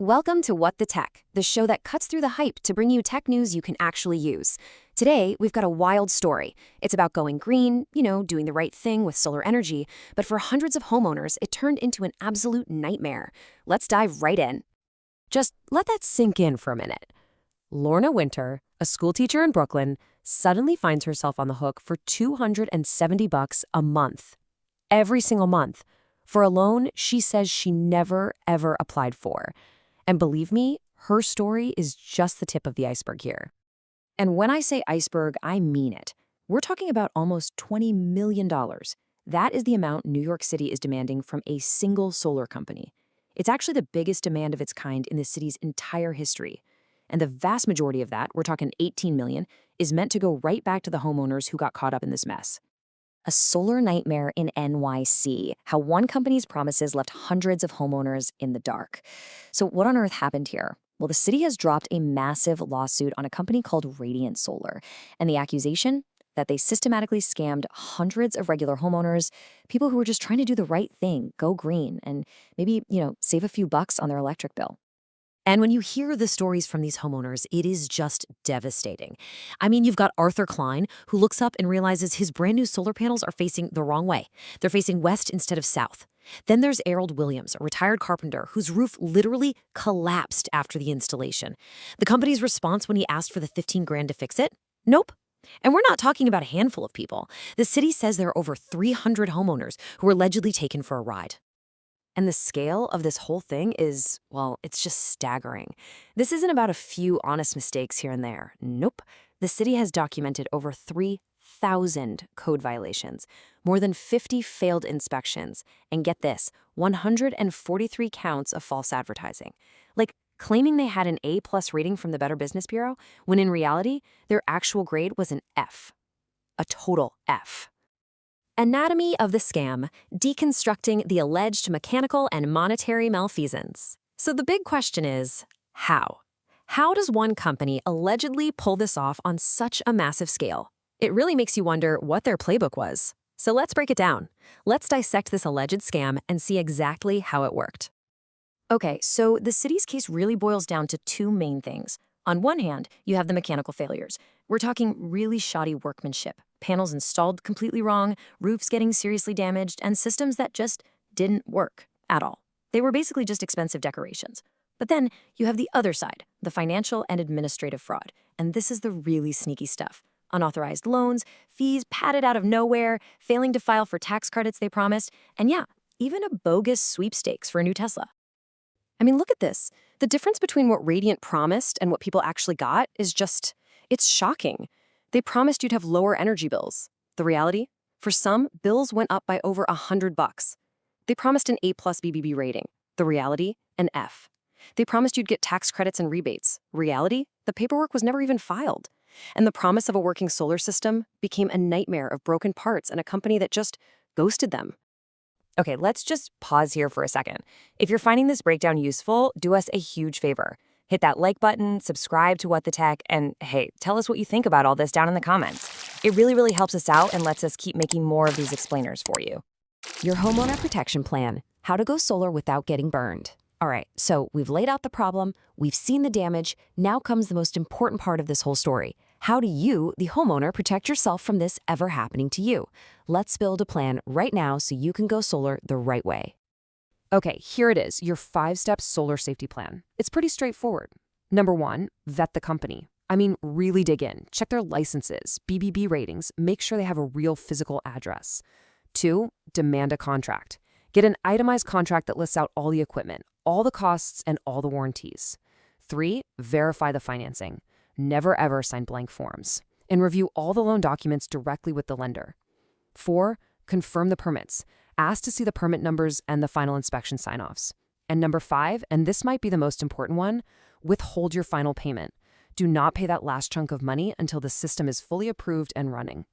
Welcome to What the Tech, the show that cuts through the hype to bring you tech news you can actually use. Today, we've got a wild story. It's about going green, doing the right thing with solar energy, but for hundreds of homeowners, it turned into an absolute nightmare. Let's dive right in. Just let that sink in for a minute. Lorna Winter, a schoolteacher in Brooklyn, suddenly finds herself on the hook for $270 a month. Every single month. For a loan she says she never, ever applied for. And believe me, her story is just the tip of the iceberg here. And when I say iceberg, I mean it. We're talking about almost $20 million. That is the amount New York City is demanding from a single solar company. It's actually the biggest demand of its kind in the city's entire history. And the vast majority of that, we're talking $18 million, is meant to go right back to the homeowners who got caught up in this mess. A solar nightmare in NYC, how one company's promises left hundreds of homeowners in the dark. So what on earth happened here? Well, the city has dropped a massive lawsuit on a company called Radiant Solar. And the accusation? That they systematically scammed hundreds of regular homeowners, people who were just trying to do the right thing, go green, and maybe, save a few bucks on their electric bill. And when you hear the stories from these homeowners, it is just devastating. I mean, you've got Arthur Klein, who looks up and realizes his brand new solar panels are facing the wrong way. They're facing west instead of south. Then there's Harold Williams, a retired carpenter whose roof literally collapsed after the installation. The company's response when he asked for the $15,000 to fix it? Nope. And we're not talking about a handful of people. The city says there are over 300 homeowners who were allegedly taken for a ride. And the scale of this whole thing is, well, it's just staggering. This isn't about a few honest mistakes here and there. Nope. The city has documented over 3,000 code violations, more than 50 failed inspections, and get this, 143 counts of false advertising. Like claiming they had an A+ rating from the Better Business Bureau, when in reality, their actual grade was an F. A total F. Anatomy of the scam, deconstructing the alleged mechanical and monetary malfeasance. So the big question is, how? How does one company allegedly pull this off on such a massive scale? It really makes you wonder what their playbook was. So let's break it down. Let's dissect this alleged scam and see exactly how it worked. Okay, so the city's case really boils down to two main things. On one hand, you have the mechanical failures. We're talking really shoddy workmanship, panels installed completely wrong, roofs getting seriously damaged, and systems that just didn't work at all. They were basically just expensive decorations. But then you have the other side, the financial and administrative fraud. And this is the really sneaky stuff. Unauthorized loans, fees padded out of nowhere, failing to file for tax credits they promised, and yeah, even a bogus sweepstakes for a new Tesla. I mean, look at this. The difference between what Radiant promised and what people actually got is just, it's shocking. They promised you'd have lower energy bills. The reality? For some, bills went up by over $100. They promised an A+ BBB rating. The reality? An F. They promised you'd get tax credits and rebates. Reality? The paperwork was never even filed. And the promise of a working solar system became a nightmare of broken parts and a company that just ghosted them. Okay, let's just pause here for a second. If you're finding this breakdown useful, do us a huge favor. Hit that like button, subscribe to What the Tech, and hey, tell us what you think about all this down in the comments. It really, really helps us out and lets us keep making more of these explainers for you. Your homeowner protection plan. How to go solar without getting burned. All right, so we've laid out the problem, we've seen the damage, now comes the most important part of this whole story. How do you, the homeowner, protect yourself from this ever happening to you? Let's build a plan right now so you can go solar the right way. Okay, here it is, your 5-step solar safety plan. It's pretty straightforward. Number 1, vet the company. I mean, really dig in. Check their licenses, BBB ratings, make sure they have a real physical address. 2, demand a contract. Get an itemized contract that lists out all the equipment, all the costs, and all the warranties. 3, verify the financing. Never ever sign blank forms. And review all the loan documents directly with the lender. 4, confirm the permits. Ask to see the permit numbers and the final inspection sign-offs. And number 5, and this might be the most important one, withhold your final payment. Do not pay that last chunk of money until the system is fully approved and running.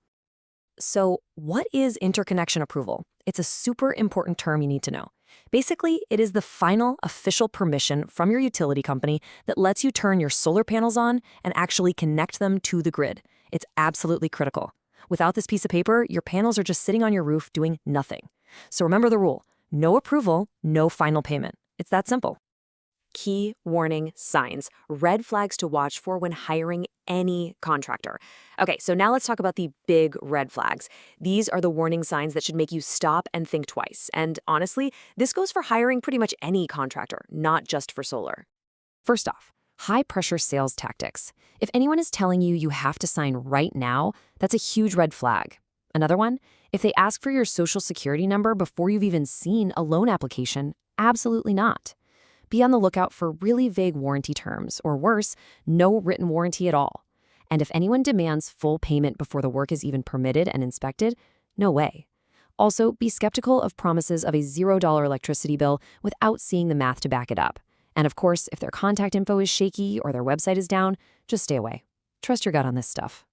So what is interconnection approval? It's a super important term you need to know. Basically, it is the final official permission from your utility company that lets you turn your solar panels on and actually connect them to the grid. It's absolutely critical. Without this piece of paper, your panels are just sitting on your roof doing nothing. So remember the rule, no approval, no final payment. It's that simple. Key warning signs, red flags to watch for when hiring any contractor. Okay, so now let's talk about the big red flags. These are the warning signs that should make you stop and think twice. And honestly, this goes for hiring pretty much any contractor, not just for solar. First off, high-pressure sales tactics. If anyone is telling you you have to sign right now, that's a huge red flag. Another one, if they ask for your social security number before you've even seen a loan application, absolutely not. Be on the lookout for really vague warranty terms, or worse, no written warranty at all. And if anyone demands full payment before the work is even permitted and inspected, no way. Also, be skeptical of promises of a $0 electricity bill without seeing the math to back it up. And of course, if their contact info is shaky or their website is down, just stay away. Trust your gut on this stuff.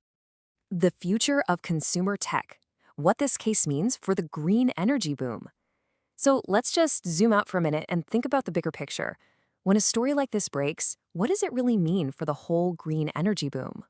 The future of consumer tech. What this case means for the green energy boom. So let's just zoom out for a minute and think about the bigger picture. When a story like this breaks, what does it really mean for the whole green energy boom?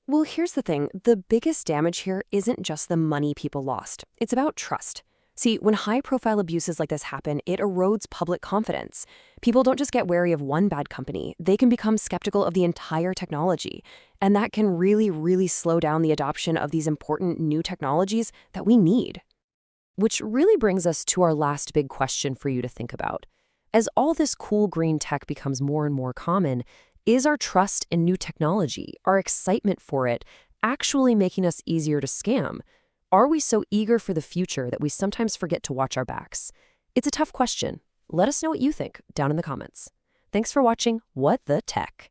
Well, here's the thing. The biggest damage here isn't just the money people lost. It's about trust. See, when high-profile abuses like this happen, it erodes public confidence. People don't just get wary of one bad company. They can become skeptical of the entire technology. And that can really slow down the adoption of these important new technologies that we need. Which really brings us to our last big question for you to think about. As all this cool green tech becomes more and more common, is our trust in new technology, our excitement for it, actually making us easier to scam? Are we so eager for the future that we sometimes forget to watch our backs? It's a tough question. Let us know what you think down in the comments. Thanks for watching What the Tech.